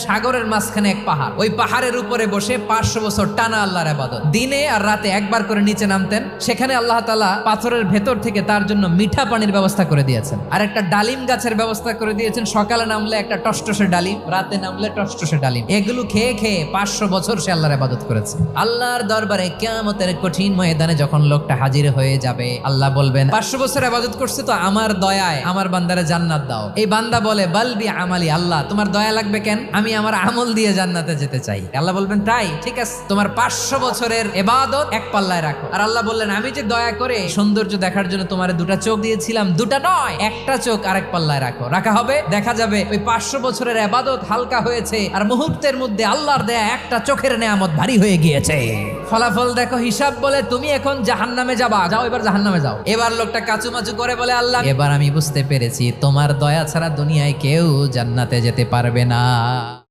সাগরের মাঝখানে এক পাহাড়, ওই পাহাড়ের উপরে বসে 500 বছর টানা আল্লাহর ইবাদত। দিনে আর রাতে একবার করে নিচে নামতেন। সেখানে আল্লাহ তাআলা পাথরের ভেতর থেকে তার জন্য মিঠা পানির ব্যবস্থা করে দিয়েছেন, আর একটা ডালিম গাছের ব্যবস্থা করে দিয়েছেন। সকালে নামলে একটা টসটসে ডালিম, রাতে নামলে টসটসে ডালিম। এগুলো খেয়ে খেয়ে 500 বছর সে আল্লাহর ইবাদত করেছে। আল্লাহর দরবারে কিয়ামতের কঠিন ময়দানে যখন লোকটা হাজির হয়ে যাবে, আল্লাহ বলবেন 500 বছর ইবাদত করছে তো আমার দয়ায় আমার বান্দারে জান্নাত দাও। এই বান্দা বলে বালবি আমালি, আল্লাহ তোমার দয়া লাগবে কেন, আমি আমার আমল দিয়ে জান্নাতে যেতে চাই। আল্লাহ বলবেন তাই ঠিক আছে, তোমার 500 বছরের ইবাদত এক পাল্লায় রাখো। আর আল্লাহ বললেন আমি যে দয়া করে সৌন্দর্য দেখার জন্য তোমার দুটা চোখ দিয়েছিলাম, দুটা নয় একটা চোখ আরেক পাল্লায় রাখো। রাখা হবে, দেখা যাবে ওই 500 বছরের ইবাদত হালকা হয়েছে আর মুহূর্তের মধ্যে আল্লাহর দেয়া একটা চোখের নেয়ামত ভারী হয়ে গিয়েছে। ফলাফল দেখো, হিসাব বলে তুমি এখন জাহান্নামে যাবা, যাও এবার জাহান্নামে যাও। এবার লোকটা কাচুমাচু করে বলে আল্লাহ এবার আমি বুঝতে পেরেছি তোমার দয়া ছাড়া দুনিয়ায় কেউ জান্নাতে যেতে পারবে না।